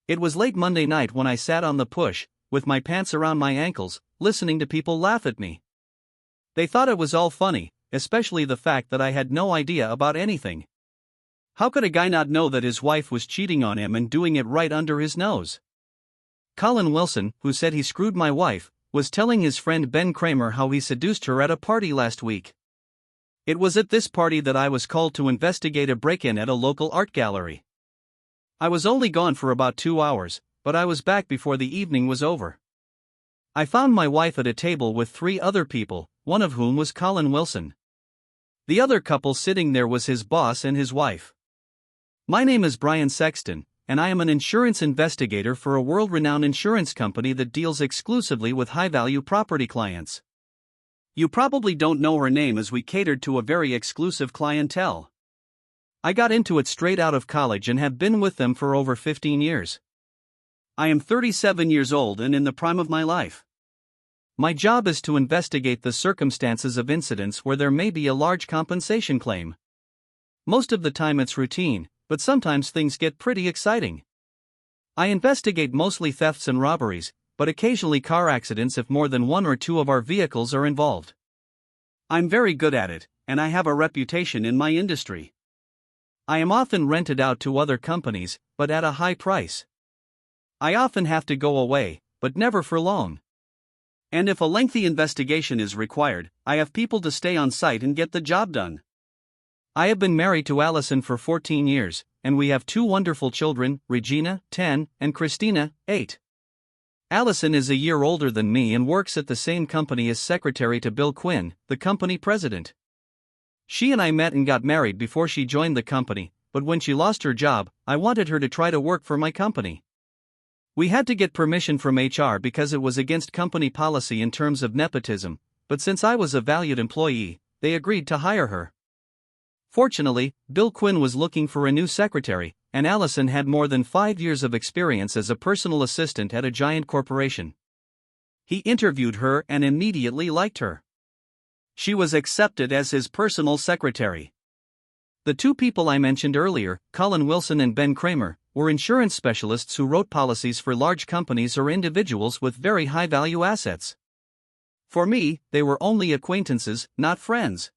It was late Monday night when I sat on the push, with my pants around my ankles, listening to people laugh at me. They thought it was all funny, especially the fact that I had no idea about anything. How could a guy not know that his wife was cheating on him and doing it right under his nose? Colin Wilson, who said he screwed my wife, was telling his friend Ben Kramer how he seduced her at a party last week. It was at this party that I was called to investigate a break-in at a local art gallery. I was only gone for about 2 hours, but I was back before the evening was over. I found my wife at a table with 3 other people, one of whom was Colin Wilson. The other couple sitting there was his boss and his wife. My name is Brian Sexton, and I am an insurance investigator for a world-renowned insurance company that deals exclusively with high-value property clients. You probably don't know her name as we catered to a very exclusive clientele. I got into it straight out of college and have been with them for over 15 years. I am 37 years old and in the prime of my life. My job is to investigate the circumstances of incidents where there may be a large compensation claim. Most of the time it's routine, but sometimes things get pretty exciting. I investigate mostly thefts and robberies, but occasionally car accidents if more than 1 or 2 of our vehicles are involved. I'm very good at it, and I have a reputation in my industry. I am often rented out to other companies, but at a high price. I often have to go away, but never for long. And if a lengthy investigation is required, I have people to stay on site and get the job done. I have been married to Allison for 14 years, and we have 2 wonderful children, Regina, 10, and Christina, 8. Allison is a year older than me and works at the same company as secretary to Bill Quinn, the company president. She and I met and got married before she joined the company, but when she lost her job, I wanted her to try to work for my company. We had to get permission from HR because it was against company policy in terms of nepotism, but since I was a valued employee, they agreed to hire her. Fortunately, Bill Quinn was looking for a new secretary, and Allison had more than 5 years of experience as a personal assistant at a giant corporation. He interviewed her and immediately liked her. She was accepted as his personal secretary. The 2 people I mentioned earlier, Colin Wilson and Ben Kramer, were insurance specialists who wrote policies for large companies or individuals with very high-value assets. For me, they were only acquaintances, not friends.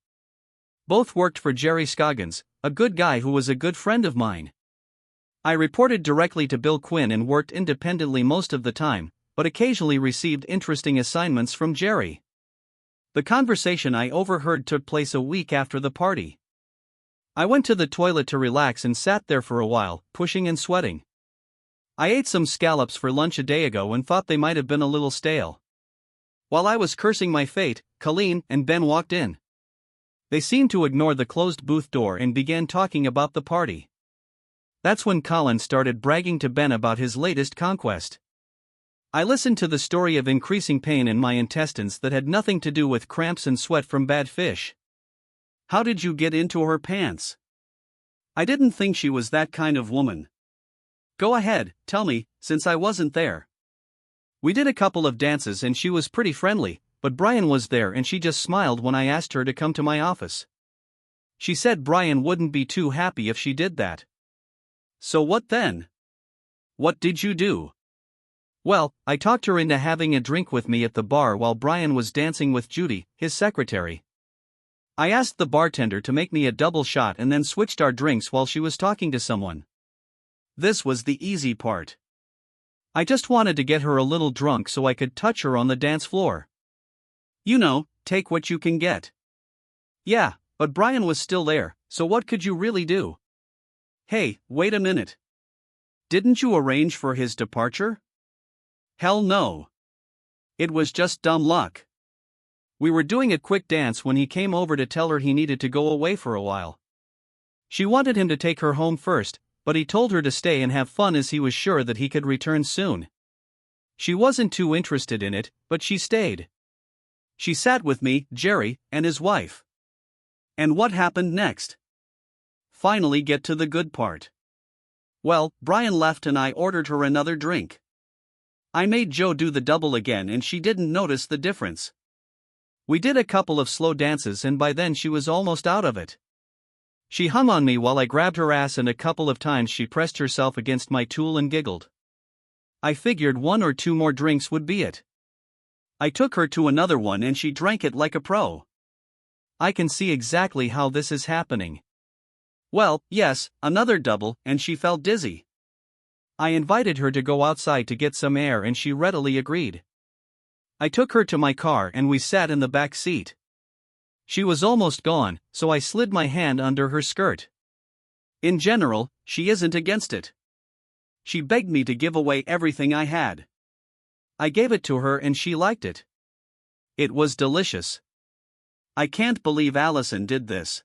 Both worked for Jerry Scoggins, a good guy who was a good friend of mine. I reported directly to Bill Quinn and worked independently most of the time, but occasionally received interesting assignments from Jerry. The conversation I overheard took place a week after the party. I went to the toilet to relax and sat there for a while, pushing and sweating. I ate some scallops for lunch a day ago and thought they might have been a little stale. While I was cursing my fate, Colleen and Ben walked in. They seemed to ignore the closed booth door and began talking about the party. That's when Colin started bragging to Ben about his latest conquest. I listened to the story of increasing pain in my intestines that had nothing to do with cramps and sweat from bad fish. How did you get into her pants? I didn't think she was that kind of woman. Go ahead, tell me, since I wasn't there. We did a couple of dances and she was pretty friendly, but Brian was there and she just smiled when I asked her to come to my office. She said Brian wouldn't be too happy if she did that. So what then? What did you do? Well, I talked her into having a drink with me at the bar while Brian was dancing with Judy, his secretary. I asked the bartender to make me a double shot and then switched our drinks while she was talking to someone. This was the easy part. I just wanted to get her a little drunk so I could touch her on the dance floor. You know, take what you can get. Yeah, but Brian was still there, so what could you really do? Hey, wait a minute. Didn't you arrange for his departure? Hell no. It was just dumb luck. We were doing a quick dance when he came over to tell her he needed to go away for a while. She wanted him to take her home first, but he told her to stay and have fun as he was sure that he could return soon. She wasn't too interested in it, but she stayed. She sat with me, Jerry, and his wife. And what happened next? Finally get to the good part. Well, Brian left and I ordered her another drink. I made Joe do the double again and she didn't notice the difference. We did a couple of slow dances and by then she was almost out of it. She hung on me while I grabbed her ass and a couple of times she pressed herself against my tool and giggled. I figured 1 or 2 more drinks would be it. I took her to another one and she drank it like a pro. I can see exactly how this is happening. Well, yes, another double, and she felt dizzy. I invited her to go outside to get some air and she readily agreed. I took her to my car and we sat in the back seat. She was almost gone, so I slid my hand under her skirt. In general, she isn't against it. She begged me to give away everything I had. I gave it to her and she liked it. It was delicious. I can't believe Allison did this.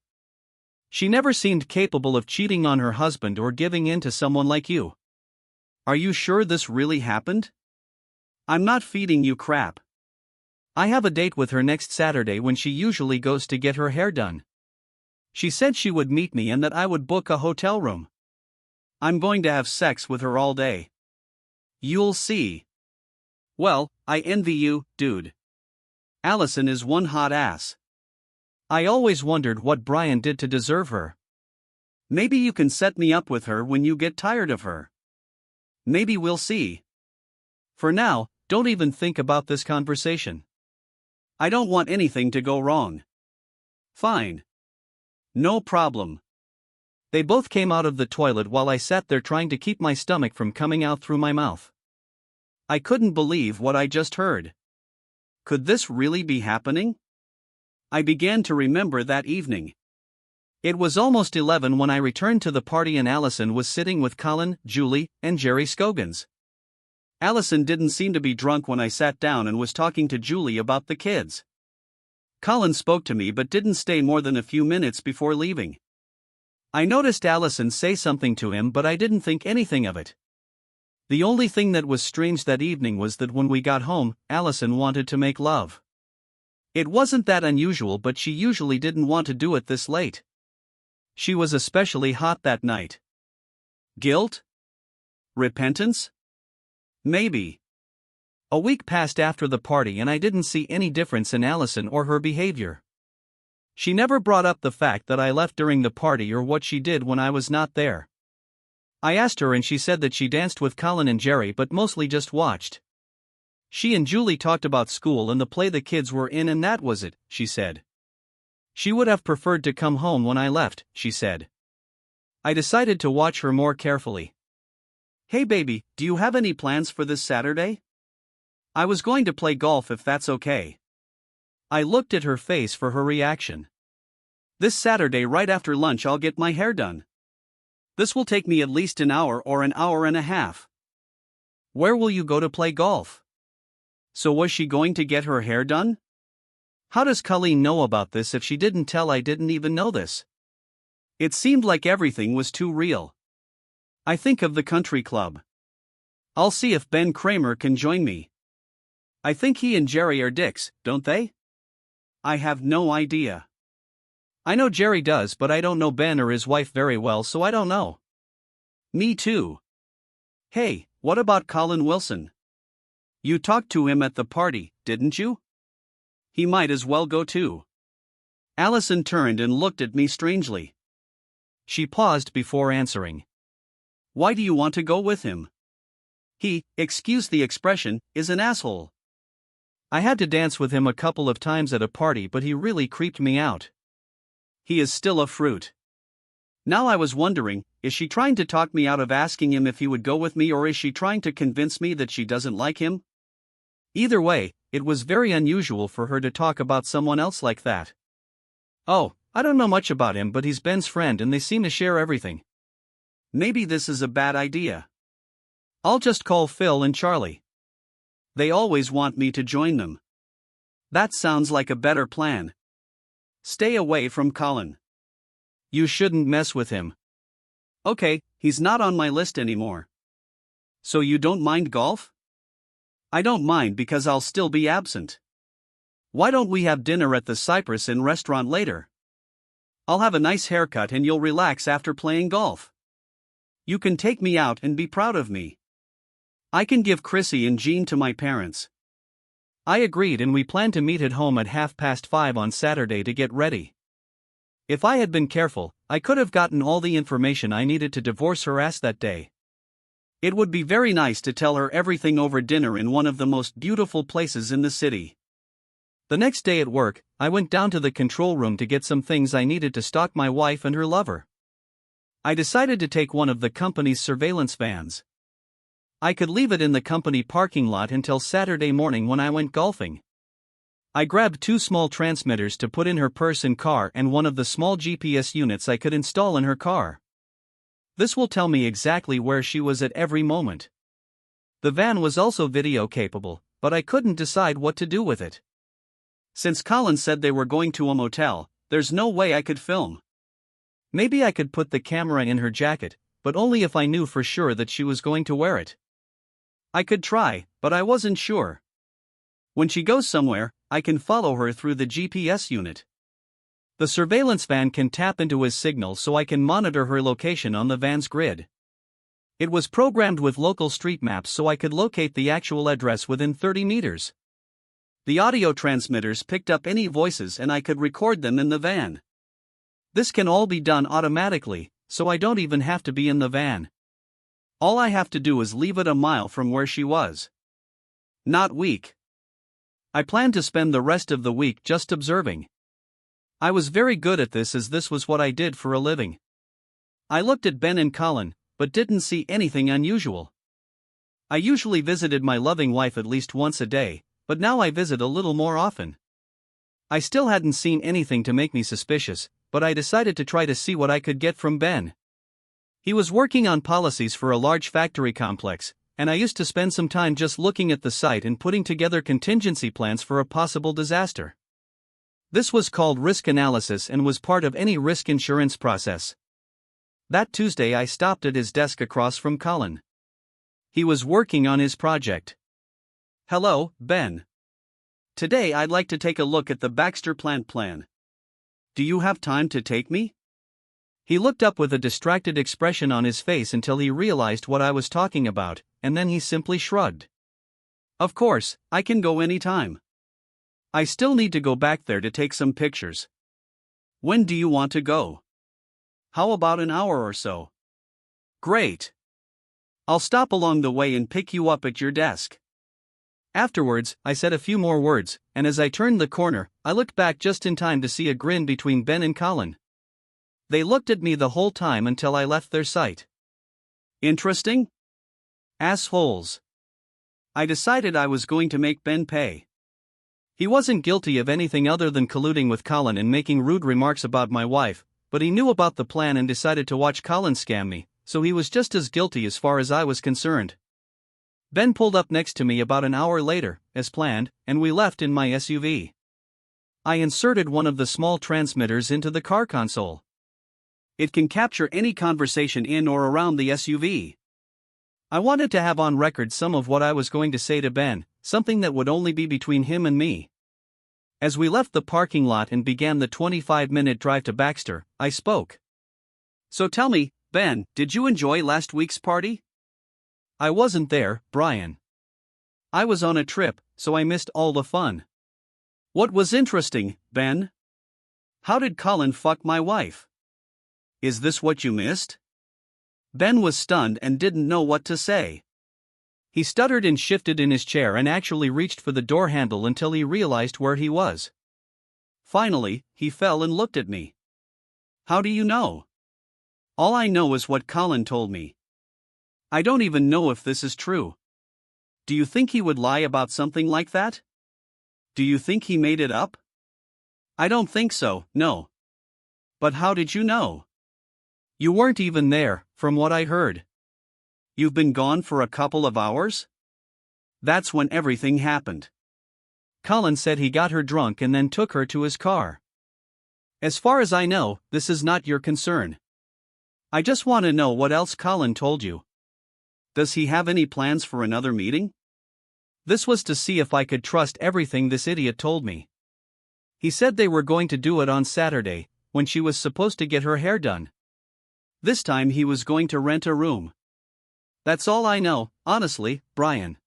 She never seemed capable of cheating on her husband or giving in to someone like you. Are you sure this really happened? I'm not feeding you crap. I have a date with her next Saturday when she usually goes to get her hair done. She said she would meet me and that I would book a hotel room. I'm going to have sex with her all day. You'll see. Well, I envy you, dude. Allison is one hot ass. I always wondered what Brian did to deserve her. Maybe you can set me up with her when you get tired of her. Maybe we'll see. For now, don't even think about this conversation. I don't want anything to go wrong. Fine. No problem. They both came out of the toilet while I sat there trying to keep my stomach from coming out through my mouth. I couldn't believe what I just heard. Could this really be happening? I began to remember that evening. It was almost 11 when I returned to the party and Allison was sitting with Colin, Julie, and Jerry Scogans. Allison didn't seem to be drunk when I sat down and was talking to Julie about the kids. Colin spoke to me but didn't stay more than a few minutes before leaving. I noticed Allison say something to him but I didn't think anything of it. The only thing that was strange that evening was that when we got home, Allison wanted to make love. It wasn't that unusual but she usually didn't want to do it this late. She was especially hot that night. Guilt? Repentance? Maybe. A week passed after the party and I didn't see any difference in Allison or her behavior. She never brought up the fact that I left during the party or what she did when I was not there. I asked her and she said that she danced with Colin and Jerry but mostly just watched. She and Julie talked about school and the play the kids were in and that was it, she said. She would have preferred to come home when I left, she said. I decided to watch her more carefully. Hey baby, do you have any plans for this Saturday? I was going to play golf if that's okay. I looked at her face for her reaction. This Saturday right after lunch I'll get my hair done. This will take me at least an hour or an hour and a half. Where will you go to play golf? So was she going to get her hair done? How does Colleen know about this if she didn't tell I didn't even know this? It seemed like everything was too real. I think of the country club. I'll see if Ben Kramer can join me. I think he and Jerry are dicks, don't they? I have no idea. I know Jerry does but I don't know Ben or his wife very well so I don't know. Me too. Hey, what about Colin Wilson? You talked to him at the party, didn't you? He might as well go too. Allison turned and looked at me strangely. She paused before answering. Why do you want to go with him? He, excuse the expression, is an asshole. I had to dance with him a couple of times at a party but he really creeped me out. He is still a fruit. Now I was wondering, is she trying to talk me out of asking him if he would go with me or is she trying to convince me that she doesn't like him? Either way, it was very unusual for her to talk about someone else like that. Oh, I don't know much about him but he's Ben's friend and they seem to share everything. Maybe this is a bad idea. I'll just call Phil and Charlie. They always want me to join them. That sounds like a better plan. Stay away from Colin. You shouldn't mess with him. Okay, he's not on my list anymore. So you don't mind golf? I don't mind because I'll still be absent. Why don't we have dinner at the Cypress Inn restaurant later? I'll have a nice haircut and you'll relax after playing golf. You can take me out and be proud of me. I can give Chrissy and Jean to my parents. I agreed and we planned to meet at home at 5:30 on Saturday to get ready. If I had been careful, I could have gotten all the information I needed to divorce her ass that day. It would be very nice to tell her everything over dinner in one of the most beautiful places in the city. The next day at work, I went down to the control room to get some things I needed to stalk my wife and her lover. I decided to take one of the company's surveillance vans. I could leave it in the company parking lot until Saturday morning when I went golfing. I grabbed 2 small transmitters to put in her purse and car and one of the small GPS units I could install in her car. This will tell me exactly where she was at every moment. The van was also video capable, but I couldn't decide what to do with it. Since Colin said they were going to a motel, there's no way I could film. Maybe I could put the camera in her jacket, but only if I knew for sure that she was going to wear it. I could try, but I wasn't sure. When she goes somewhere, I can follow her through the GPS unit. The surveillance van can tap into his signal so I can monitor her location on the van's grid. It was programmed with local street maps so I could locate the actual address within 30 meters. The audio transmitters picked up any voices and I could record them in the van. This can all be done automatically, so I don't even have to be in the van. All I have to do is leave it a mile from where she was. Not weak. I plan to spend the rest of the week just observing. I was very good at this as this was what I did for a living. I looked at Ben and Colin, but didn't see anything unusual. I usually visited my loving wife at least once a day, but now I visit a little more often. I still hadn't seen anything to make me suspicious, but I decided to try to see what I could get from Ben. He was working on policies for a large factory complex, and I used to spend some time just looking at the site and putting together contingency plans for a possible disaster. This was called risk analysis and was part of any risk insurance process. That Tuesday I stopped at his desk across from Colin. He was working on his project. "Hello, Ben. Today I'd like to take a look at the Baxter plant plan. Do you have time to take me?" He looked up with a distracted expression on his face until he realized what I was talking about, and then he simply shrugged. "Of course, I can go anytime. I still need to go back there to take some pictures. When do you want to go?" "How about an hour or so?" "Great. I'll stop along the way and pick you up at your desk." Afterwards, I said a few more words, and as I turned the corner, I looked back just in time to see a grin between Ben and Colin. They looked at me the whole time until I left their sight. Interesting? Assholes. I decided I was going to make Ben pay. He wasn't guilty of anything other than colluding with Colin and making rude remarks about my wife, but he knew about the plan and decided to watch Colin scam me, so he was just as guilty as far as I was concerned. Ben pulled up next to me about an hour later, as planned, and we left in my SUV. I inserted one of the small transmitters into the car console. It can capture any conversation in or around the SUV. I wanted to have on record some of what I was going to say to Ben, something that would only be between him and me. As we left the parking lot and began the 25-minute drive to Baxter, I spoke. "So tell me, Ben, did you enjoy last week's party?" "I wasn't there, Brian. I was on a trip, so I missed all the fun." "What was interesting, Ben? How did Colin fuck my wife? Is this what you missed?" Ben was stunned and didn't know what to say. He stuttered and shifted in his chair and actually reached for the door handle until he realized where he was. Finally, he fell and looked at me. "How do you know?" "All I know is what Colin told me. I don't even know if this is true." "Do you think he would lie about something like that? Do you think he made it up?" "I don't think so, no." "But how did you know?" "You weren't even there, from what I heard." "You've been gone for a couple of hours?" "That's when everything happened. Colin said he got her drunk and then took her to his car. As far as I know, this is not your concern. I just want to know what else Colin told you. Does he have any plans for another meeting?" This was to see if I could trust everything this idiot told me. He said they were going to do it on Saturday, when she was supposed to get her hair done. This time he was going to rent a room. That's all I know, honestly, Brian.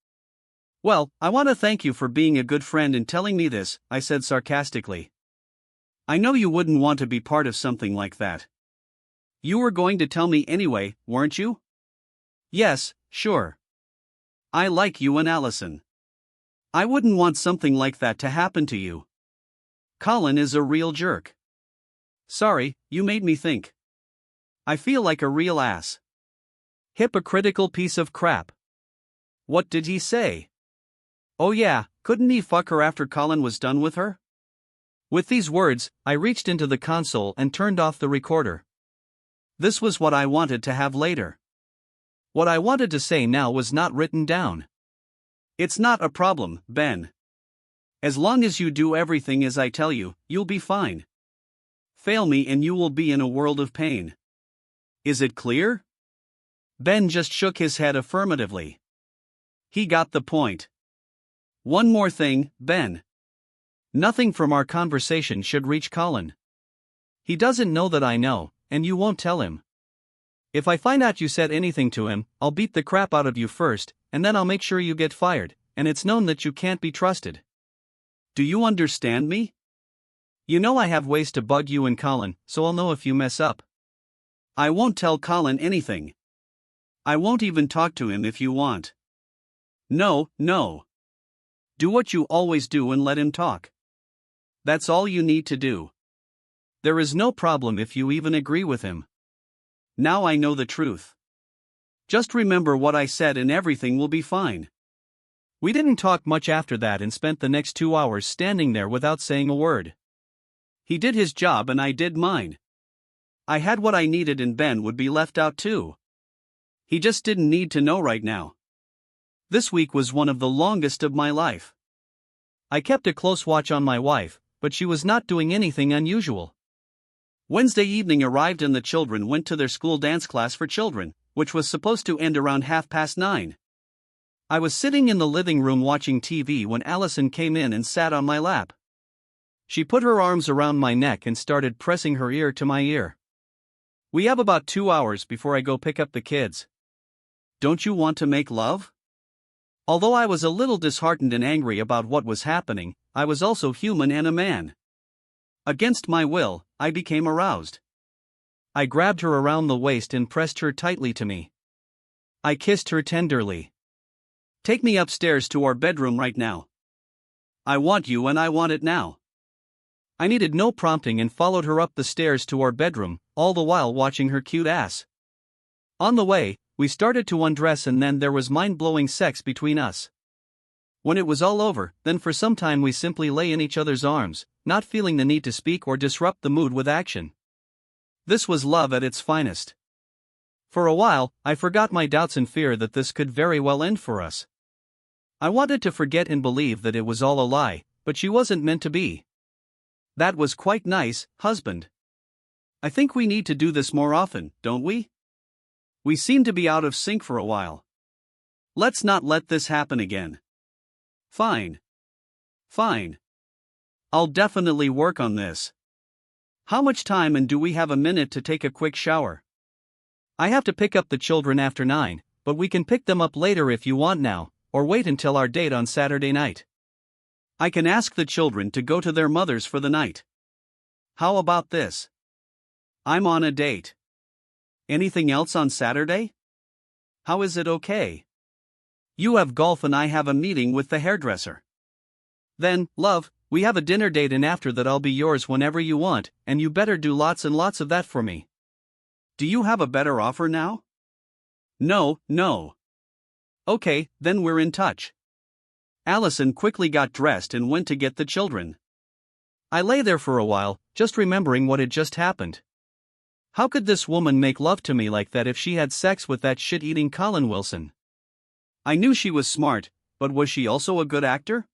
"Well, I want to thank you for being a good friend and telling me this," I said sarcastically. "I know you wouldn't want to be part of something like that. You were going to tell me anyway, weren't you?" "Yes," sure. I like you and Allison. I wouldn't want something like that to happen to you. Colin is a real jerk. Sorry, you made me think. I feel like a real ass. Hypocritical piece of crap. What did he say? Oh yeah, couldn't he fuck her after Colin was done with her? With these words, I reached into the console and turned off the recorder. This was what I wanted to have later. What I wanted to say now was not written down. It's not a problem, Ben. As long as you do everything as I tell you, you'll be fine. Fail me and you will be in a world of pain. Is it clear? Ben just shook his head affirmatively. He got the point. One more thing, Ben. Nothing from our conversation should reach Colin. He doesn't know that I know, and you won't tell him. If I find out you said anything to him, I'll beat the crap out of you first, and then I'll make sure you get fired, and it's known that you can't be trusted. Do you understand me? You know I have ways to bug you and Colin, so I'll know if you mess up. I won't tell Colin anything. I won't even talk to him if you want. No. Do what you always do and let him talk. That's all you need to do. There is no problem if you even agree with him. Now I know the truth. Just remember what I said and everything will be fine. We didn't talk much after that and spent the next 2 hours standing there without saying a word. He did his job and I did mine. I had what I needed and Ben would be left out too. He just didn't need to know right now. This week was one of the longest of my life. I kept a close watch on my wife, but she was not doing anything unusual. Wednesday evening arrived and the children went to their school dance class for children, which was supposed to end around 9:30. I was sitting in the living room watching TV when Allison came in and sat on my lap. She put her arms around my neck and started pressing her ear to my ear. We have about 2 hours before I go pick up the kids. Don't you want to make love? Although I was a little disheartened and angry about what was happening, I was also human and a man. Against my will, I became aroused. I grabbed her around the waist and pressed her tightly to me. I kissed her tenderly. Take me upstairs to our bedroom right now. I want you and I want it now. I needed no prompting and followed her up the stairs to our bedroom, all the while watching her cute ass. On the way, we started to undress and then there was mind-blowing sex between us. When it was all over, then for some time we simply lay in each other's arms, not feeling the need to speak or disrupt the mood with action. This was love at its finest. For a while, I forgot my doubts and fear that this could very well end for us. I wanted to forget and believe that it was all a lie, but she wasn't meant to be. That was quite nice, husband. I think we need to do this more often, don't we? We seem to be out of sync for a while. Let's not let this happen again. Fine. I'll definitely work on this. How much time and do we have a minute to take a quick shower? I have to pick up the children after 9, but we can pick them up later if you want now, or wait until our date on Saturday night. I can ask the children to go to their mothers for the night. How about this? I'm on a date. Anything else on Saturday? How is it okay? You have golf and I have a meeting with the hairdresser. Then, love, we have a dinner date and after that I'll be yours whenever you want, and you better do lots and lots of that for me. Do you have a better offer now? No. Okay, then we're in touch. Allison quickly got dressed and went to get the children. I lay there for a while, just remembering what had just happened. How could this woman make love to me like that if she had sex with that shit-eating Colin Wilson? I knew she was smart, but was she also a good actor?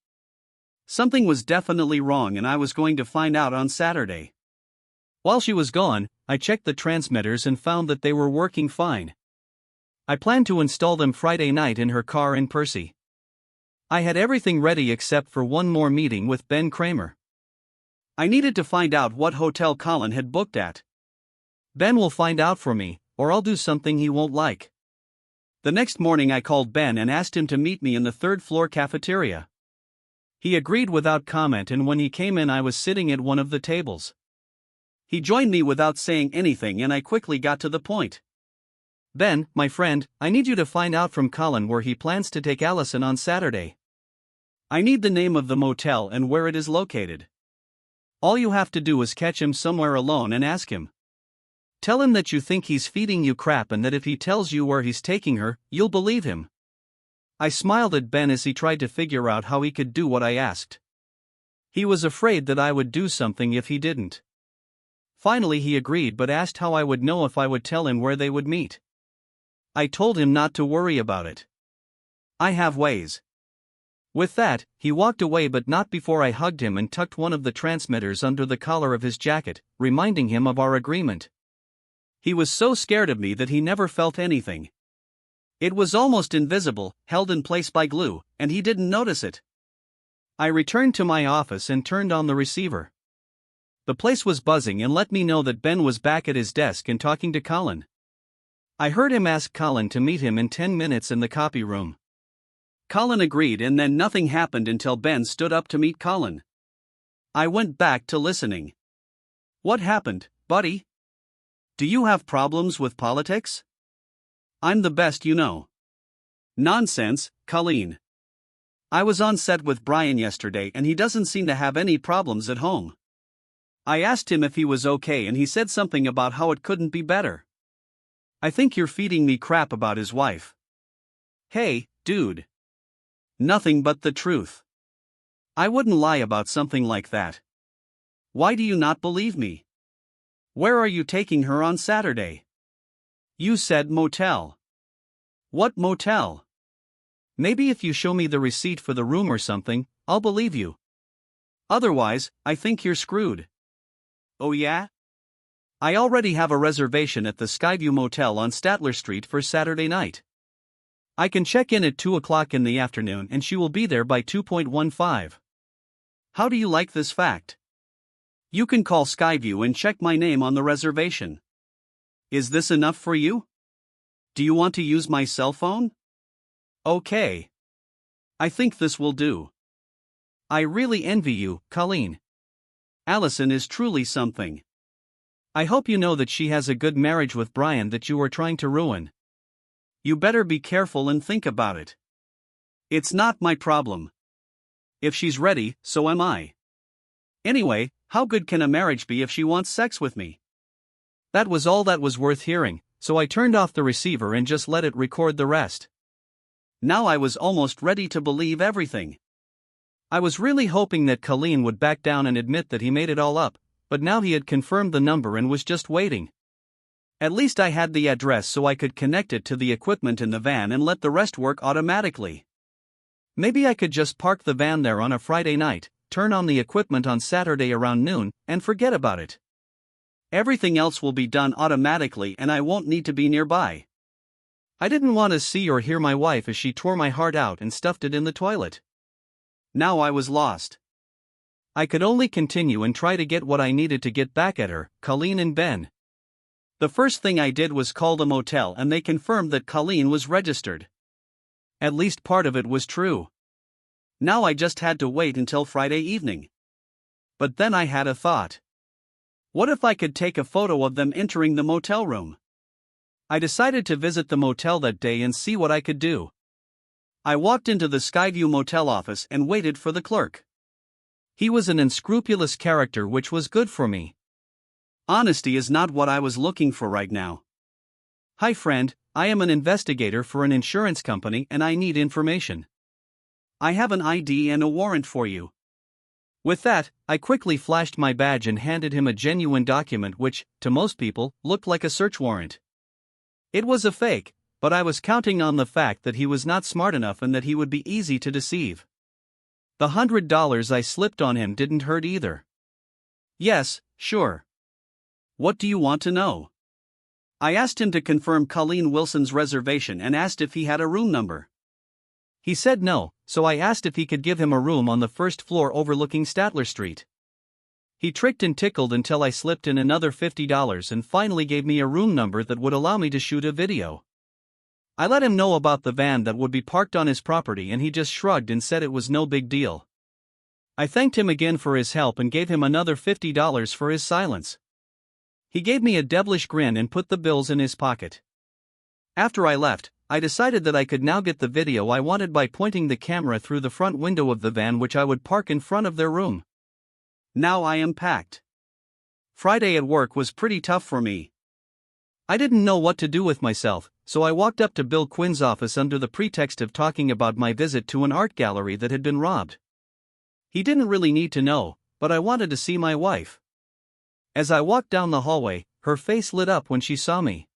Something was definitely wrong and I was going to find out on Saturday. While she was gone, I checked the transmitters and found that they were working fine. I planned to install them Friday night in her car in Percy. I had everything ready except for one more meeting with Ben Kramer. I needed to find out what hotel Colin had booked at. Ben will find out for me, or I'll do something he won't like. The next morning I called Ben and asked him to meet me in the third-floor cafeteria. He agreed without comment and when he came in I was sitting at one of the tables. He joined me without saying anything and I quickly got to the point. Ben, my friend, I need you to find out from Colin where he plans to take Allison on Saturday. I need the name of the motel and where it is located. All you have to do is catch him somewhere alone and ask him. Tell him that you think he's feeding you crap and that if he tells you where he's taking her, you'll believe him. I smiled at Ben as he tried to figure out how he could do what I asked. He was afraid that I would do something if he didn't. Finally he agreed but asked how I would know if I would tell him where they would meet. I told him not to worry about it. I have ways. With that, he walked away but not before I hugged him and tucked one of the transmitters under the collar of his jacket, reminding him of our agreement. He was so scared of me that he never felt anything. It was almost invisible, held in place by glue, and he didn't notice it. I returned to my office and turned on the receiver. The place was buzzing and let me know that Ben was back at his desk and talking to Colin. I heard him ask Colin to meet him in 10 minutes in the copy room. Colin agreed and then nothing happened until Ben stood up to meet Colin. I went back to listening. What happened, buddy? Do you have problems with politics? I'm the best you know. Nonsense, Colleen. I was on set with Brian yesterday and he doesn't seem to have any problems at home. I asked him if he was okay and he said something about how it couldn't be better. I think you're feeding me crap about his wife. Hey, dude. Nothing but the truth. I wouldn't lie about something like that. Why do you not believe me? Where are you taking her on Saturday? You said motel. What motel? Maybe if you show me the receipt for the room or something, I'll believe you. Otherwise, I think you're screwed. Oh yeah? I already have a reservation at the Skyview Motel on Statler Street for Saturday night. I can check in at 2 o'clock in the afternoon and she will be there by 2:15. How do you like this fact? You can call Skyview and check my name on the reservation. Is this enough for you? Do you want to use my cell phone? Okay. I think this will do. I really envy you, Colleen. Allison is truly something. I hope you know that she has a good marriage with Brian that you are trying to ruin. You better be careful and think about it. It's not my problem. If she's ready, so am I. Anyway, how good can a marriage be if she wants sex with me? That was all that was worth hearing, so I turned off the receiver and just let it record the rest. Now I was almost ready to believe everything. I was really hoping that Colleen would back down and admit that he made it all up, but now he had confirmed the number and was just waiting. At least I had the address so I could connect it to the equipment in the van and let the rest work automatically. Maybe I could just park the van there on a Friday night, turn on the equipment on Saturday around noon, and forget about it. Everything else will be done automatically and I won't need to be nearby. I didn't want to see or hear my wife as she tore my heart out and stuffed it in the toilet. Now I was lost. I could only continue and try to get what I needed to get back at her, Colleen and Ben. The first thing I did was call the motel and they confirmed that Colleen was registered. At least part of it was true. Now I just had to wait until Friday evening. But then I had a thought. What if I could take a photo of them entering the motel room? I decided to visit the motel that day and see what I could do. I walked into the Skyview Motel office and waited for the clerk. He was an unscrupulous character, which was good for me. Honesty is not what I was looking for right now. Hi friend, I am an investigator for an insurance company and I need information. I have an ID and a warrant for you. With that, I quickly flashed my badge and handed him a genuine document which, to most people, looked like a search warrant. It was a fake, but I was counting on the fact that he was not smart enough and that he would be easy to deceive. The $100 I slipped on him didn't hurt either. Yes, sure. What do you want to know? I asked him to confirm Colleen Wilson's reservation and asked if he had a room number. He said no, so I asked if he could give him a room on the first floor overlooking Statler Street. He tricked and tickled until I slipped in another $50 and finally gave me a room number that would allow me to shoot a video. I let him know about the van that would be parked on his property and he just shrugged and said it was no big deal. I thanked him again for his help and gave him another $50 for his silence. He gave me a devilish grin and put the bills in his pocket. After I left, I decided that I could now get the video I wanted by pointing the camera through the front window of the van which I would park in front of their room. Now I am packed. Friday at work was pretty tough for me. I didn't know what to do with myself, so I walked up to Bill Quinn's office under the pretext of talking about my visit to an art gallery that had been robbed. He didn't really need to know, but I wanted to see my wife. As I walked down the hallway, her face lit up when she saw me.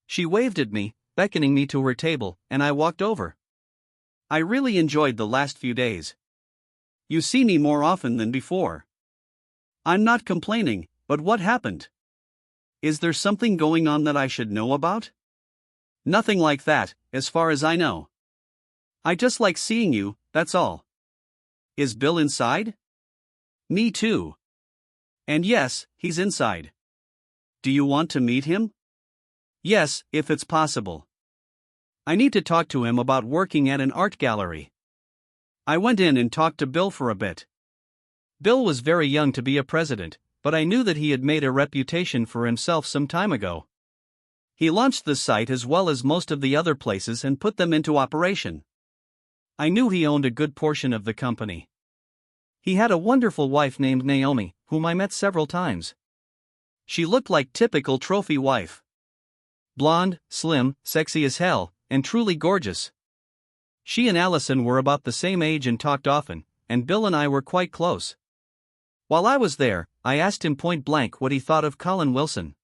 She waved at me, beckoning me to her table, and I walked over. I really enjoyed the last few days. You see me more often than before. I'm not complaining, but what happened? Is there something going on that I should know about? Nothing like that, as far as I know. I just like seeing you, that's all. Is Bill inside? Me too. And yes, he's inside. Do you want to meet him? Yes, if it's possible. I need to talk to him about working at an art gallery. I went in and talked to Bill for a bit. Bill was very young to be a president, but I knew that he had made a reputation for himself some time ago. He launched the site as well as most of the other places and put them into operation. I knew he owned a good portion of the company. He had a wonderful wife named Naomi, whom I met several times. She looked like typical trophy wife. Blonde, slim, sexy as hell, and truly gorgeous. She and Allison were about the same age and talked often, and Bill and I were quite close. While I was there, I asked him point blank what he thought of Colin Wilson.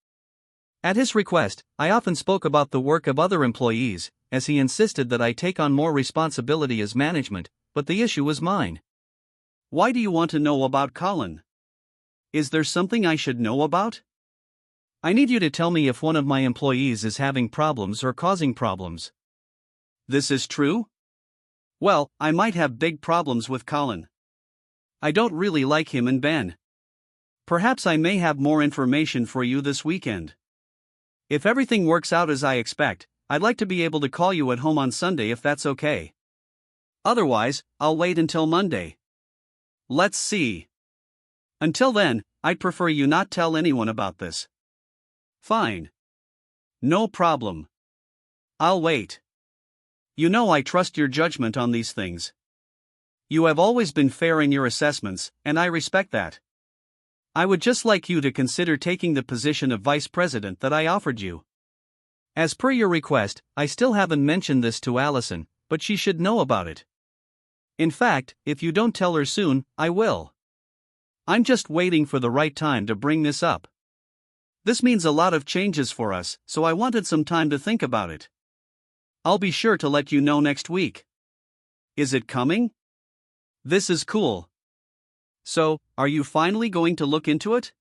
At his request, I often spoke about the work of other employees, as he insisted that I take on more responsibility as management, but the issue was mine. Why do you want to know about Colin? Is there something I should know about? I need you to tell me if one of my employees is having problems or causing problems. This is true? Well, I might have big problems with Colin. I don't really like him and Ben. Perhaps I may have more information for you this weekend. If everything works out as I expect, I'd like to be able to call you at home on Sunday if that's okay. Otherwise, I'll wait until Monday. Let's see. Until then, I'd prefer you not tell anyone about this. Fine. No problem. I'll wait. You know I trust your judgment on these things. You have always been fair in your assessments, and I respect that. I would just like you to consider taking the position of vice president that I offered you. As per your request, I still haven't mentioned this to Allison, but she should know about it. In fact, if you don't tell her soon, I will. I'm just waiting for the right time to bring this up. This means a lot of changes for us, so I wanted some time to think about it. I'll be sure to let you know next week. Is it coming? This is cool. So, are you finally going to look into it?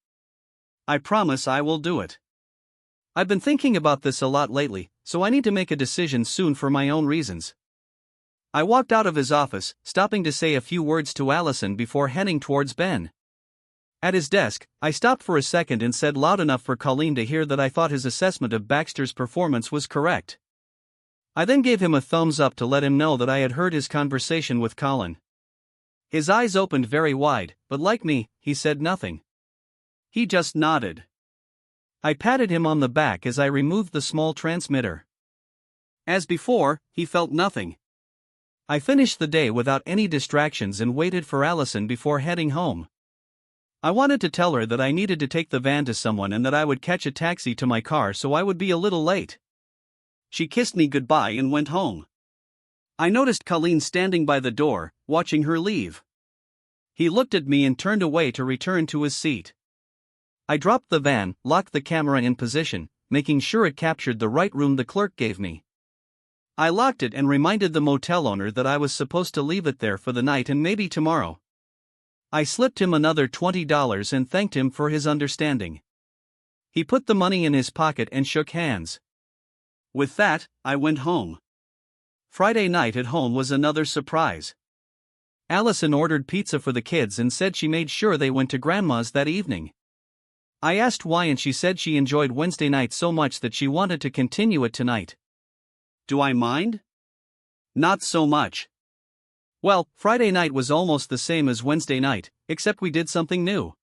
I promise I will do it. I've been thinking about this a lot lately, so I need to make a decision soon for my own reasons. I walked out of his office, stopping to say a few words to Allison before heading towards Ben. At his desk, I stopped for a second and said loud enough for Colleen to hear that I thought his assessment of Baxter's performance was correct. I then gave him a thumbs up to let him know that I had heard his conversation with Colin. His eyes opened very wide, but like me, he said nothing. He just nodded. I patted him on the back as I removed the small transmitter. As before, he felt nothing. I finished the day without any distractions and waited for Allison before heading home. I wanted to tell her that I needed to take the van to someone and that I would catch a taxi to my car so I would be a little late. She kissed me goodbye and went home. I noticed Colleen standing by the door, watching her leave. He looked at me and turned away to return to his seat. I dropped the van, locked the camera in position, making sure it captured the right room the clerk gave me. I locked it and reminded the motel owner that I was supposed to leave it there for the night and maybe tomorrow. I slipped him another $20 and thanked him for his understanding. He put the money in his pocket and shook hands. With that, I went home. Friday night at home was another surprise. Allison ordered pizza for the kids and said she made sure they went to Grandma's that evening. I asked why and she said she enjoyed Wednesday night so much that she wanted to continue it tonight. Do I mind? Not so much. Well, Friday night was almost the same as Wednesday night, except we did something new.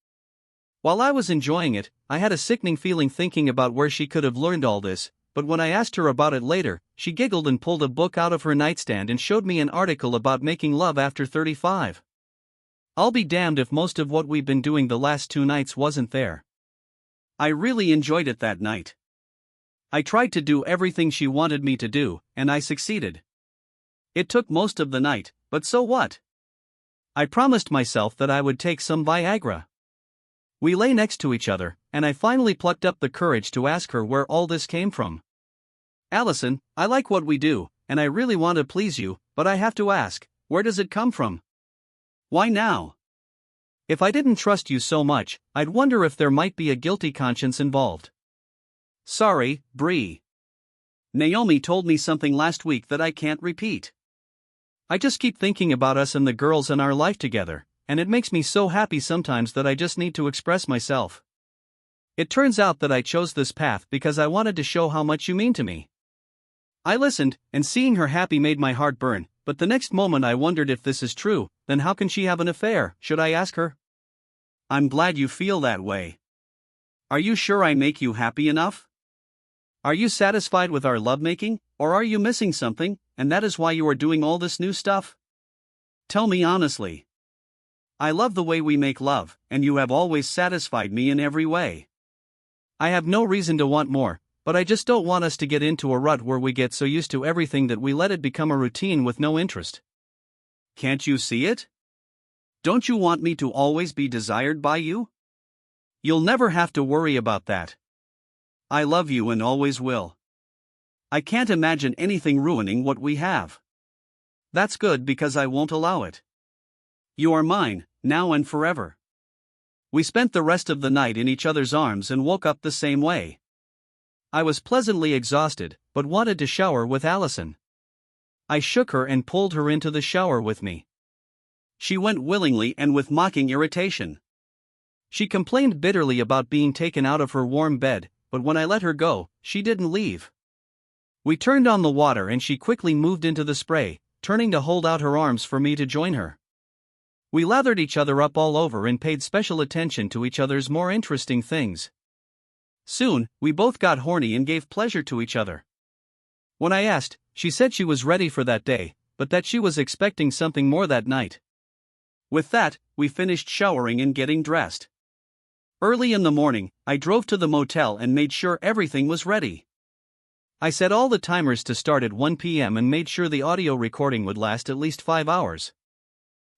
While I was enjoying it, I had a sickening feeling thinking about where she could have learned all this, but when I asked her about it later, she giggled and pulled a book out of her nightstand and showed me an article about making love after 35. I'll be damned if most of what we've been doing the last 2 nights wasn't there. I really enjoyed it that night. I tried to do everything she wanted me to do, and I succeeded. It took most of the night, but so what? I promised myself that I would take some Viagra. We lay next to each other, and I finally plucked up the courage to ask her where all this came from. Allison, I like what we do, and I really want to please you, but I have to ask, where does it come from? Why now? If I didn't trust you so much, I'd wonder if there might be a guilty conscience involved. Sorry, Bree. Naomi told me something last week that I can't repeat. I just keep thinking about us and the girls and our life together, and it makes me so happy sometimes that I just need to express myself. It turns out that I chose this path because I wanted to show how much you mean to me. I listened, and seeing her happy made my heart burn, but the next moment I wondered if this is true, then how can she have an affair? Should I ask her? I'm glad you feel that way. Are you sure I make you happy enough? Are you satisfied with our lovemaking, or are you missing something, and that is why you are doing all this new stuff? Tell me honestly. I love the way we make love, and you have always satisfied me in every way. I have no reason to want more, but I just don't want us to get into a rut where we get so used to everything that we let it become a routine with no interest. Can't you see it? Don't you want me to always be desired by you? You'll never have to worry about that. I love you and always will. I can't imagine anything ruining what we have. That's good because I won't allow it. You are mine, now and forever. We spent the rest of the night in each other's arms and woke up the same way. I was pleasantly exhausted, but wanted to shower with Allison. I shook her and pulled her into the shower with me. She went willingly and with mocking irritation. She complained bitterly about being taken out of her warm bed, but when I let her go, she didn't leave. We turned on the water and she quickly moved into the spray, turning to hold out her arms for me to join her. We lathered each other up all over and paid special attention to each other's more interesting things. Soon, we both got horny and gave pleasure to each other. When I asked, she said she was ready for that day, but that she was expecting something more that night. With that, we finished showering and getting dressed. Early in the morning, I drove to the motel and made sure everything was ready. I set all the timers to start at 1 p.m. and made sure the audio recording would last at least 5 hours.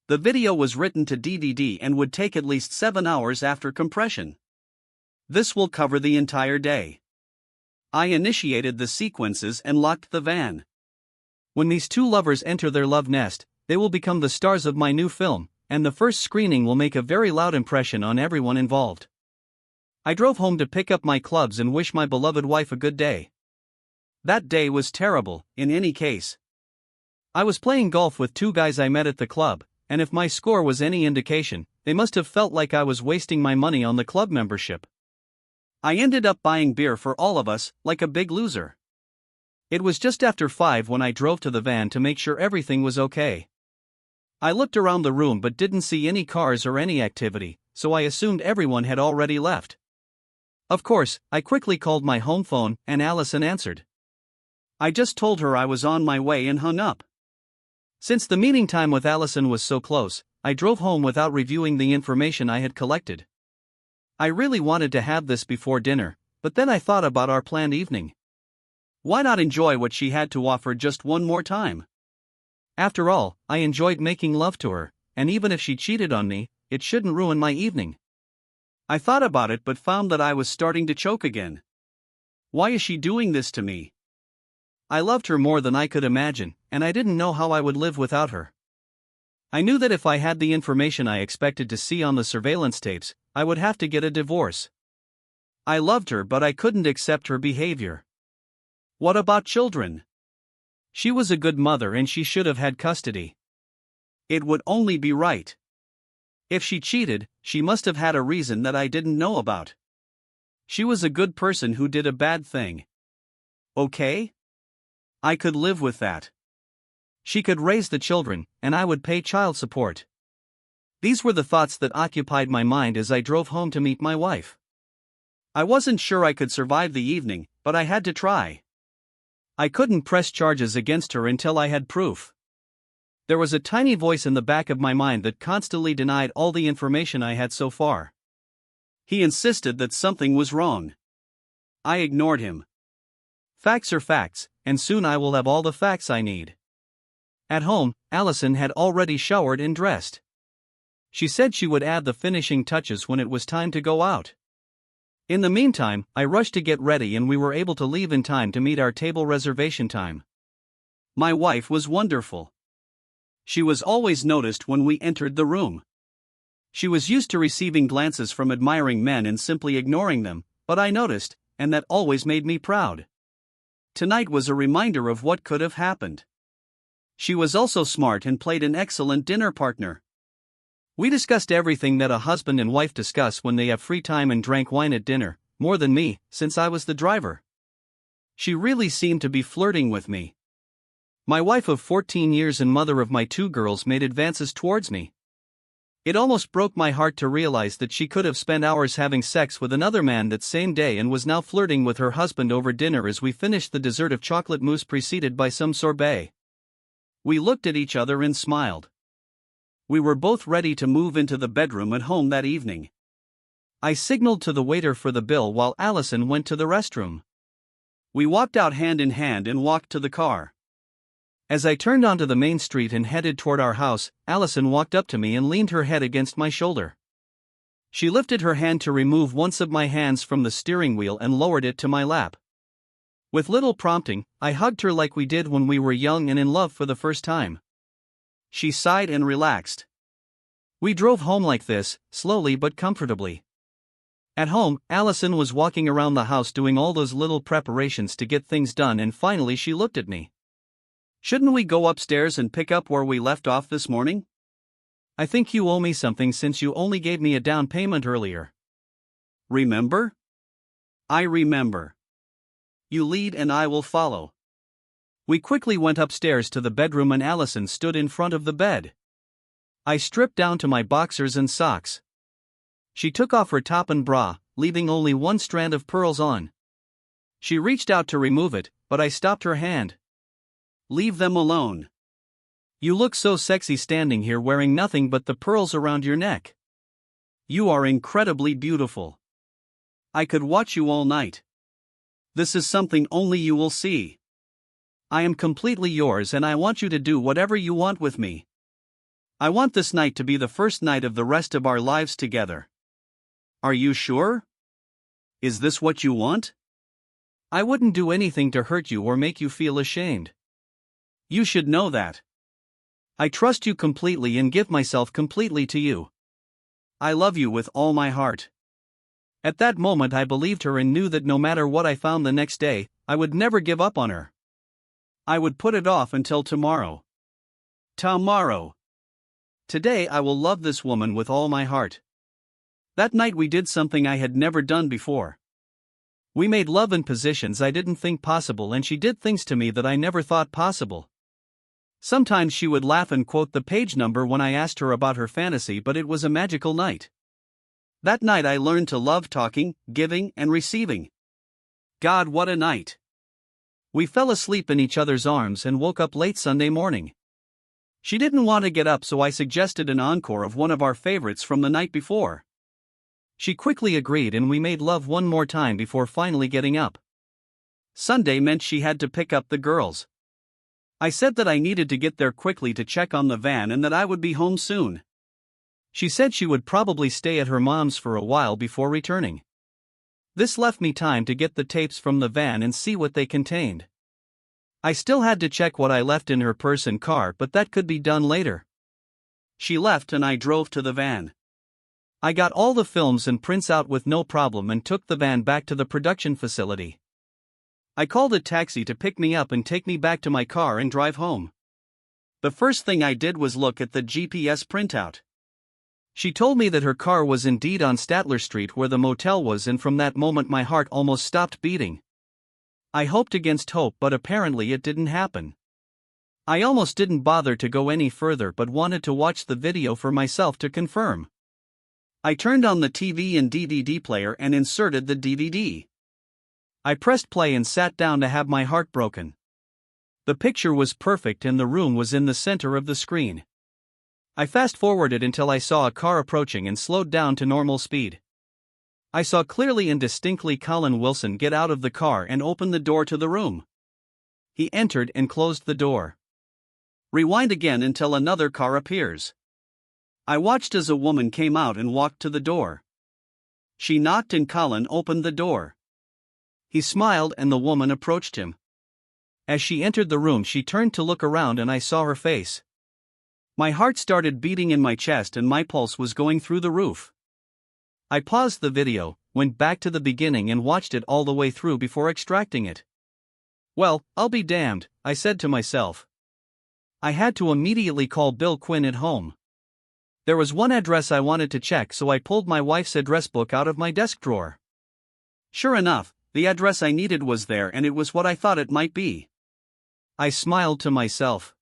The video was written to DVD and would take at least 7 hours after compression. This will cover the entire day. I initiated the sequences and locked the van. When these two lovers enter their love nest, they will become the stars of my new film, and the first screening will make a very loud impression on everyone involved. I drove home to pick up my clubs and wish my beloved wife a good day. That day was terrible, in any case. I was playing golf with 2 guys I met at the club, and if my score was any indication, they must have felt like I was wasting my money on the club membership. I ended up buying beer for all of us, like a big loser. It was just after 5 when I drove to the van to make sure everything was okay. I looked around the room but didn't see any cars or any activity, so I assumed everyone had already left. Of course, I quickly called my home phone, and Allison answered. I just told her I was on my way and hung up. Since the meeting time with Allison was so close, I drove home without reviewing the information I had collected. I really wanted to have this before dinner, but then I thought about our planned evening. Why not enjoy what she had to offer just one more time? After all, I enjoyed making love to her, and even if she cheated on me, it shouldn't ruin my evening. I thought about it but found that I was starting to choke again. Why is she doing this to me? I loved her more than I could imagine, and I didn't know how I would live without her. I knew that if I had the information I expected to see on the surveillance tapes, I would have to get a divorce. I loved her but I couldn't accept her behavior. What about children? She was a good mother and she should have had custody. It would only be right. If she cheated, she must have had a reason that I didn't know about. She was a good person who did a bad thing. Okay? I could live with that. She could raise the children, and I would pay child support. These were the thoughts that occupied my mind as I drove home to meet my wife. I wasn't sure I could survive the evening, but I had to try. I couldn't press charges against her until I had proof. There was a tiny voice in the back of my mind that constantly denied all the information I had so far. He insisted that something was wrong. I ignored him. Facts are facts, and soon I will have all the facts I need. At home, Allison had already showered and dressed. She said she would add the finishing touches when it was time to go out. In the meantime, I rushed to get ready and we were able to leave in time to meet our table reservation time. My wife was wonderful. She was always noticed when we entered the room. She was used to receiving glances from admiring men and simply ignoring them, but I noticed, and that always made me proud. Tonight was a reminder of what could have happened. She was also smart and played an excellent dinner partner. We discussed everything that a husband and wife discuss when they have free time and drank wine at dinner, more than me, since I was the driver. She really seemed to be flirting with me. My wife of 14 years and mother of my 2 girls made advances towards me. It almost broke my heart to realize that she could have spent hours having sex with another man that same day and was now flirting with her husband over dinner as we finished the dessert of chocolate mousse preceded by some sorbet. We looked at each other and smiled. We were both ready to move into the bedroom at home that evening. I signaled to the waiter for the bill while Allison went to the restroom. We walked out hand in hand and walked to the car. As I turned onto the main street and headed toward our house, Allison walked up to me and leaned her head against my shoulder. She lifted her hand to remove one of my hands from the steering wheel and lowered it to my lap. With little prompting, I hugged her like we did when we were young and in love for the first time. She sighed and relaxed. We drove home like this, slowly but comfortably. At home, Allison was walking around the house doing all those little preparations to get things done and finally she looked at me. "Shouldn't we go upstairs and pick up where we left off this morning? I think you owe me something since you only gave me a down payment earlier." "Remember?" "I remember. You lead and I will follow." We quickly went upstairs to the bedroom and Allison stood in front of the bed. I stripped down to my boxers and socks. She took off her top and bra, leaving only one strand of pearls on. She reached out to remove it, but I stopped her hand. "Leave them alone. You look so sexy standing here wearing nothing but the pearls around your neck. You are incredibly beautiful. I could watch you all night. This is something only you will see. I am completely yours and I want you to do whatever you want with me. I want this night to be the first night of the rest of our lives together. Are you sure? Is this what you want? I wouldn't do anything to hurt you or make you feel ashamed. You should know that. I trust you completely and give myself completely to you. I love you with all my heart." At that moment I believed her and knew that no matter what I found the next day, I would never give up on her. I would put it off until tomorrow. Tomorrow. Today I will love this woman with all my heart. That night we did something I had never done before. We made love in positions I didn't think possible and she did things to me that I never thought possible. Sometimes she would laugh and quote the page number when I asked her about her fantasy, but it was a magical night. That night I learned to love talking, giving, and receiving. God, what a night! We fell asleep in each other's arms and woke up late Sunday morning. She didn't want to get up, so I suggested an encore of one of our favorites from the night before. She quickly agreed and we made love one more time before finally getting up. Sunday meant she had to pick up the girls. I said that I needed to get there quickly to check on the van and that I would be home soon. She said she would probably stay at her mom's for a while before returning. This left me time to get the tapes from the van and see what they contained. I still had to check what I left in her purse and car, but that could be done later. She left and I drove to the van. I got all the films and prints out with no problem and took the van back to the production facility. I called a taxi to pick me up and take me back to my car and drive home. The first thing I did was look at the GPS printout. She told me that her car was indeed on Statler Street where the motel was, and from that moment my heart almost stopped beating. I hoped against hope, but apparently it didn't happen. I almost didn't bother to go any further but wanted to watch the video for myself to confirm. I turned on the TV and DVD player and inserted the DVD. I pressed play and sat down to have my heart broken. The picture was perfect and the room was in the center of the screen. I fast-forwarded until I saw a car approaching and slowed down to normal speed. I saw clearly and distinctly Colin Wilson get out of the car and open the door to the room. He entered and closed the door. Rewind again until another car appears. I watched as a woman came out and walked to the door. She knocked and Colin opened the door. He smiled and the woman approached him. As she entered the room, she turned to look around and I saw her face. My heart started beating in my chest and my pulse was going through the roof. I paused the video, went back to the beginning and watched it all the way through before extracting it. Well, I'll be damned, I said to myself. I had to immediately call Bill Quinn at home. There was one address I wanted to check, so I pulled my wife's address book out of my desk drawer. Sure enough, the address I needed was there and it was what I thought it might be. I smiled to myself.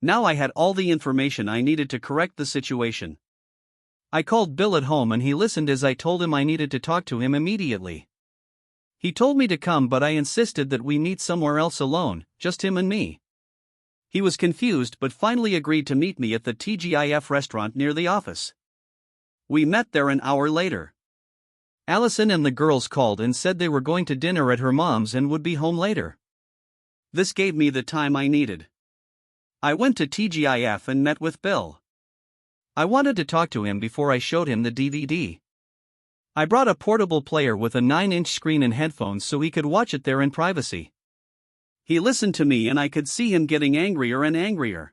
Now I had all the information I needed to correct the situation. I called Bill at home and he listened as I told him I needed to talk to him immediately. He told me to come, but I insisted that we meet somewhere else alone, just him and me. He was confused but finally agreed to meet me at the TGIF restaurant near the office. We met there an hour later. Allison and the girls called and said they were going to dinner at her mom's and would be home later. This gave me the time I needed. I went to TGIF and met with Bill. I wanted to talk to him before I showed him the DVD. I brought a portable player with a 9-inch screen and headphones so he could watch it there in privacy. He listened to me and I could see him getting angrier and angrier.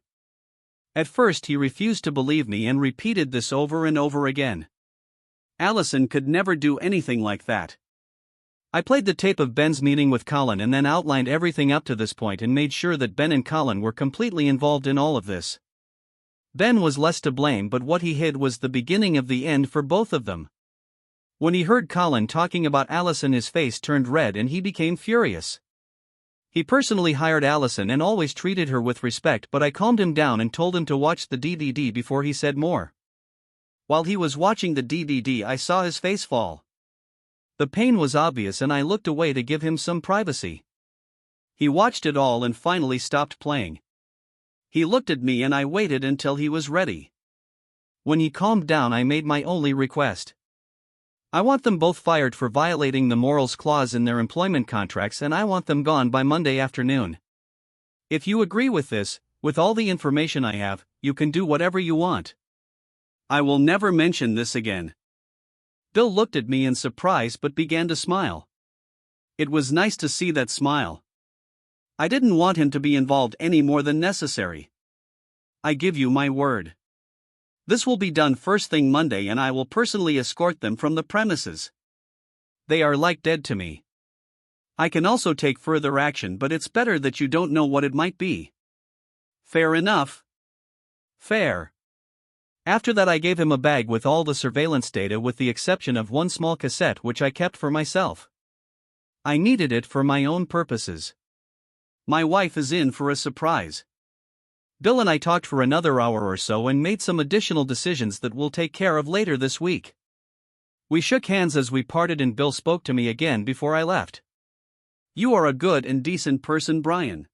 At first he refused to believe me and repeated this over and over again. Allison could never do anything like that. I played the tape of Ben's meeting with Colin and then outlined everything up to this point and made sure that Ben and Colin were completely involved in all of this. Ben was less to blame, but what he hid was the beginning of the end for both of them. When he heard Colin talking about Allison, his face turned red and he became furious. He personally hired Allison and always treated her with respect, but I calmed him down and told him to watch the DVD before he said more. While he was watching the DVD, I saw his face fall. The pain was obvious and I looked away to give him some privacy. He watched it all and finally stopped playing. He looked at me and I waited until he was ready. When he calmed down, I made my only request. I want them both fired for violating the morals clause in their employment contracts and I want them gone by Monday afternoon. If you agree with this, with all the information I have, you can do whatever you want. I will never mention this again. Bill looked at me in surprise but began to smile. It was nice to see that smile. I didn't want him to be involved any more than necessary. I give you my word. This will be done first thing Monday and I will personally escort them from the premises. They are like dead to me. I can also take further action, but it's better that you don't know what it might be. Fair enough? Fair. After that I gave him a bag with all the surveillance data with the exception of one small cassette which I kept for myself. I needed it for my own purposes. My wife is in for a surprise. Bill and I talked for another hour or so and made some additional decisions that we'll take care of later this week. We shook hands as we parted and Bill spoke to me again before I left. You are a good and decent person, Brian.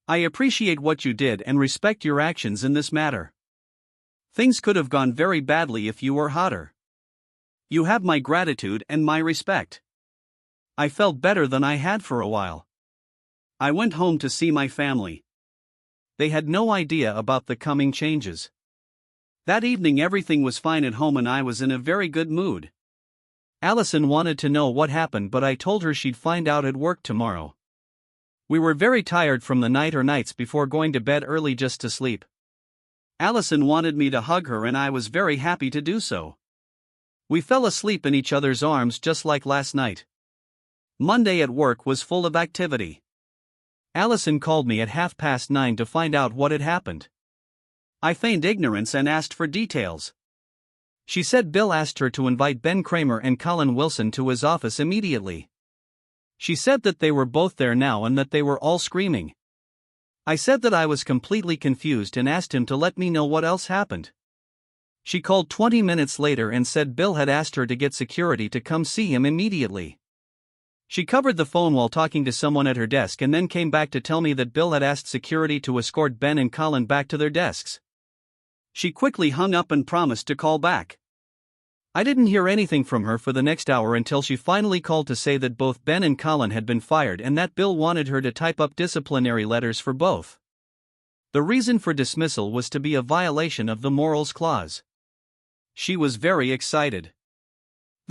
I appreciate what you did and respect your actions in this matter. Things could have gone very badly if you were hotter. You have my gratitude and my respect. I felt better than I had for a while. I went home to see my family. They had no idea about the coming changes. That evening everything was fine at home and I was in a very good mood. Allison wanted to know what happened, but I told her she'd find out at work tomorrow. We were very tired from the nights before going to bed early just to sleep. Allison wanted me to hug her and I was very happy to do so. We fell asleep in each other's arms just like last night. Monday at work was full of activity. Allison called me at 9:30 to find out what had happened. I feigned ignorance and asked for details. She said Bill asked her to invite Ben Kramer and Colin Wilson to his office immediately. She said that they were both there now and that they were all screaming. I said that I was completely confused and asked him to let me know what else happened. She called 20 minutes later and said Bill had asked her to get security to come see him immediately. She covered the phone while talking to someone at her desk and then came back to tell me that Bill had asked security to escort Ben and Colin back to their desks. She quickly hung up and promised to call back. I didn't hear anything from her for the next hour until she finally called to say that both Ben and Colin had been fired and that Bill wanted her to type up disciplinary letters for both. The reason for dismissal was to be a violation of the morals clause. She was very excited.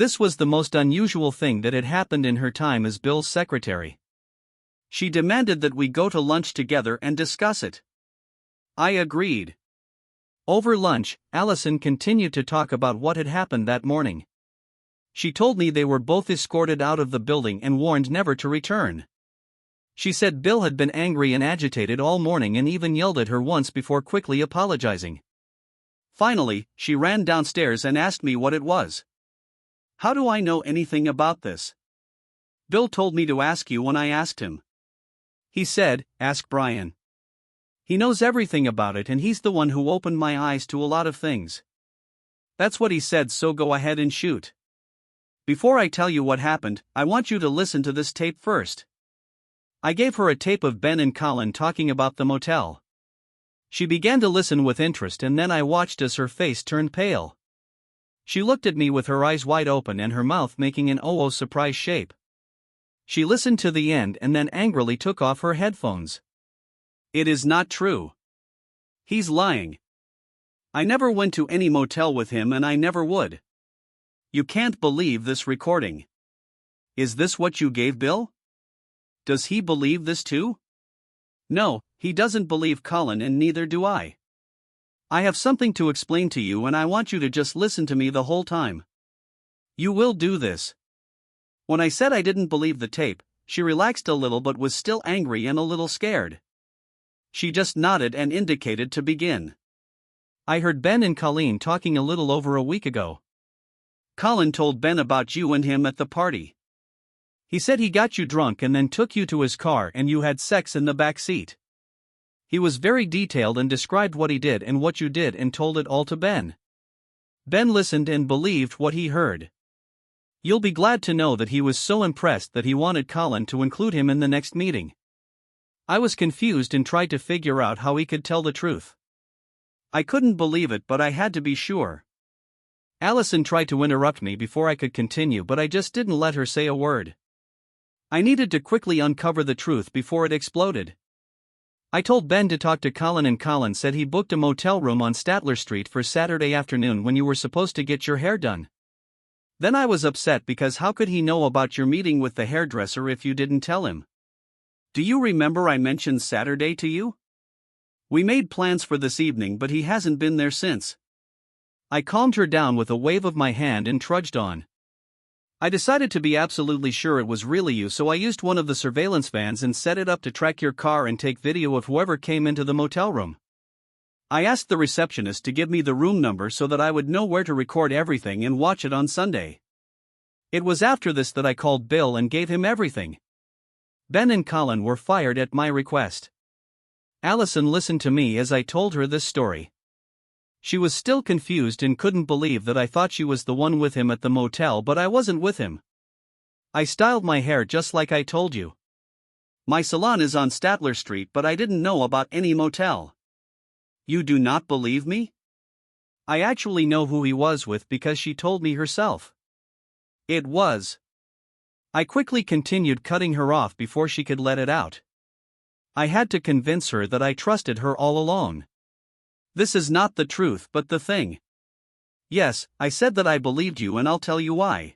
This was the most unusual thing that had happened in her time as Bill's secretary. She demanded that we go to lunch together and discuss it. I agreed. Over lunch, Allison continued to talk about what had happened that morning. She told me they were both escorted out of the building and warned never to return. She said Bill had been angry and agitated all morning and even yelled at her once before quickly apologizing. Finally, she ran downstairs and asked me what it was. How do I know anything about this? Bill told me to ask you when I asked him. He said, ask Brian. He knows everything about it and he's the one who opened my eyes to a lot of things. That's what he said, so go ahead and shoot. Before I tell you what happened, I want you to listen to this tape first. I gave her a tape of Ben and Colin talking about the motel. She began to listen with interest and then I watched as her face turned pale. She looked at me with her eyes wide open and her mouth making an oh surprise shape. She listened to the end and then angrily took off her headphones. It is not true. He's lying. I never went to any motel with him and I never would. You can't believe this recording. Is this what you gave Bill? Does he believe this too? No, he doesn't believe Colin and neither do I. I have something to explain to you and I want you to just listen to me the whole time. You will do this. When I said I didn't believe the tape, she relaxed a little but was still angry and a little scared. She just nodded and indicated to begin. I heard Ben and Colleen talking a little over a week ago. Colin told Ben about you and him at the party. He said he got you drunk and then took you to his car and you had sex in the back seat. He was very detailed and described what he did and what you did and told it all to Ben. Ben listened and believed what he heard. You'll be glad to know that he was so impressed that he wanted Colin to include him in the next meeting. I was confused and tried to figure out how he could tell the truth. I couldn't believe it, but I had to be sure. Allison tried to interrupt me before I could continue, but I just didn't let her say a word. I needed to quickly uncover the truth before it exploded. I told Ben to talk to Colin and Colin said he booked a motel room on Statler Street for Saturday afternoon when you were supposed to get your hair done. Then I was upset because how could he know about your meeting with the hairdresser if you didn't tell him? Do you remember I mentioned Saturday to you? We made plans for this evening but he hasn't been there since. I calmed her down with a wave of my hand and trudged on. I decided to be absolutely sure it was really you, so I used one of the surveillance vans and set it up to track your car and take video of whoever came into the motel room. I asked the receptionist to give me the room number so that I would know where to record everything and watch it on Sunday. It was after this that I called Bill and gave him everything. Ben and Colin were fired at my request. Allison listened to me as I told her this story. She was still confused and couldn't believe that I thought she was the one with him at the motel, but I wasn't with him. I styled my hair just like I told you. My salon is on Statler Street, but I didn't know about any motel. You do not believe me? I actually know who he was with because she told me herself. It was. I quickly continued, cutting her off before she could let it out. I had to convince her that I trusted her all along. This is not the truth but the thing. Yes, I said that I believed you and I'll tell you why.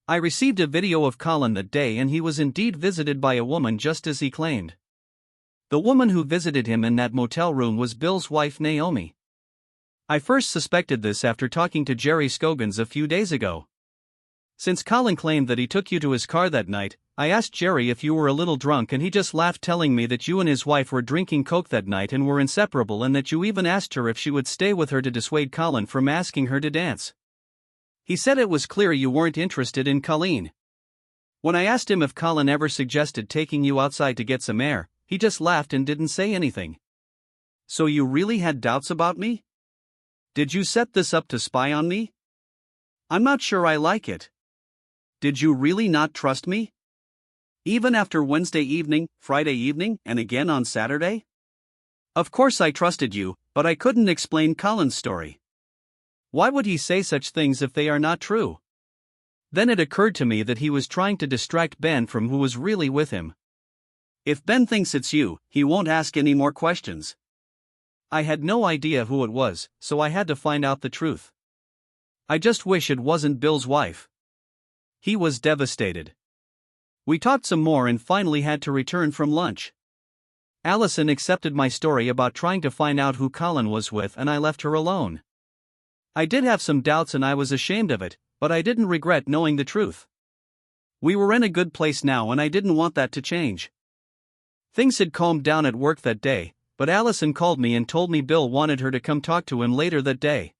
I received a video of Colin that day and he was indeed visited by a woman just as he claimed. The woman who visited him in that motel room was Bill's wife Naomi. I first suspected this after talking to Jerry Scogans a few days ago. Since Colin claimed that he took you to his car that night, I asked Jerry if you were a little drunk and he just laughed, telling me that you and his wife were drinking Coke that night and were inseparable, and that you even asked her if she would stay with her to dissuade Colin from asking her to dance. He said it was clear you weren't interested in Colleen. When I asked him if Colin ever suggested taking you outside to get some air, he just laughed and didn't say anything. So you really had doubts about me? Did you set this up to spy on me? I'm not sure I like it. Did you really not trust me? Even after Wednesday evening, Friday evening, and again on Saturday? Of course I trusted you, but I couldn't explain Colin's story. Why would he say such things if they are not true? Then it occurred to me that he was trying to distract Ben from who was really with him. If Ben thinks it's you, he won't ask any more questions. I had no idea who it was, so I had to find out the truth. I just wish it wasn't Bill's wife. He was devastated. We talked some more and finally had to return from lunch. Allison accepted my story about trying to find out who Colin was with, and I left her alone. I did have some doubts and I was ashamed of it, but I didn't regret knowing the truth. We were in a good place now and I didn't want that to change. Things had calmed down at work that day, but Allison called me and told me Bill wanted her to come talk to him later that day.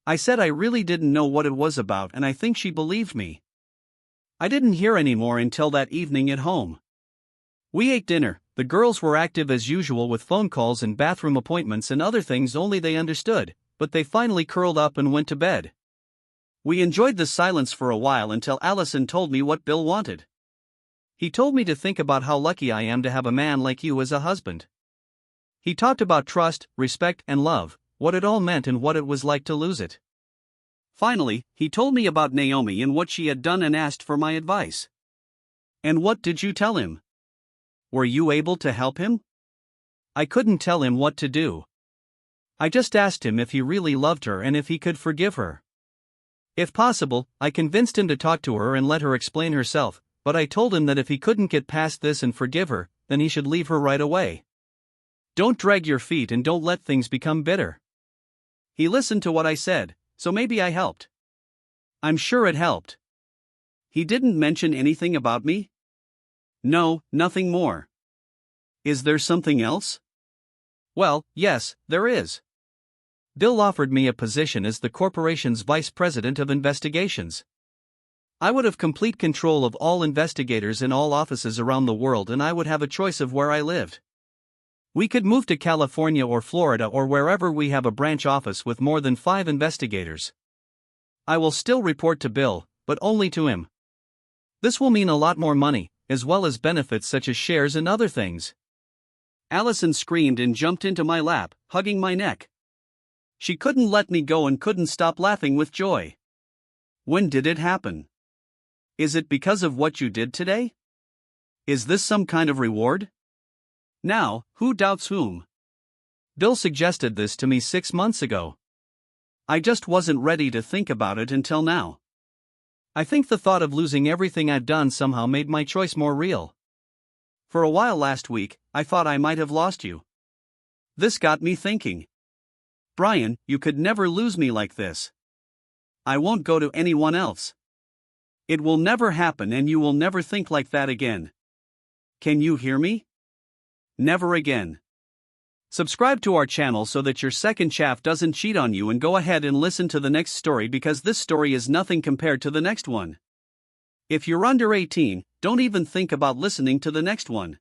I said I really didn't know what it was about and I think she believed me. I didn't hear any more until that evening at home. We ate dinner. The girls were active as usual with phone calls and bathroom appointments and other things only they understood, but they finally curled up and went to bed. We enjoyed the silence for a while until Allison told me what Bill wanted. He told me to think about how lucky I am to have a man like you as a husband. He talked about trust, respect, and love, what it all meant and what it was like to lose it. Finally, he told me about Naomi and what she had done and asked for my advice. And what did you tell him? Were you able to help him? I couldn't tell him what to do. I just asked him if he really loved her and if he could forgive her. If possible, I convinced him to talk to her and let her explain herself, but I told him that if he couldn't get past this and forgive her, then he should leave her right away. Don't drag your feet and don't let things become bitter. He listened to what I said, so maybe I helped. I'm sure it helped. He didn't mention anything about me? No, nothing more. Is there something else? Well, yes, there is. Bill offered me a position as the corporation's vice president of investigations. I would have complete control of all investigators in all offices around the world and I would have a choice of where I lived. We could move to California or Florida or wherever we have a branch office with more than 5 investigators. I will still report to Bill, but only to him. This will mean a lot more money, as well as benefits such as shares and other things. Allison screamed and jumped into my lap, hugging my neck. She couldn't let me go and couldn't stop laughing with joy. When did it happen? Is it because of what you did today? Is this some kind of reward? Now, who doubts whom? Bill suggested this to me 6 months ago. I just wasn't ready to think about it until now. I think the thought of losing everything I'd done somehow made my choice more real. For a while last week, I thought I might have lost you. This got me thinking. Brian, you could never lose me like this. I won't go to anyone else. It will never happen and you will never think like that again. Can you hear me? Never again. Subscribe to our channel so that your second chaff doesn't cheat on you and go ahead and listen to the next story because this story is nothing compared to the next one. If you're under 18, don't even think about listening to the next one.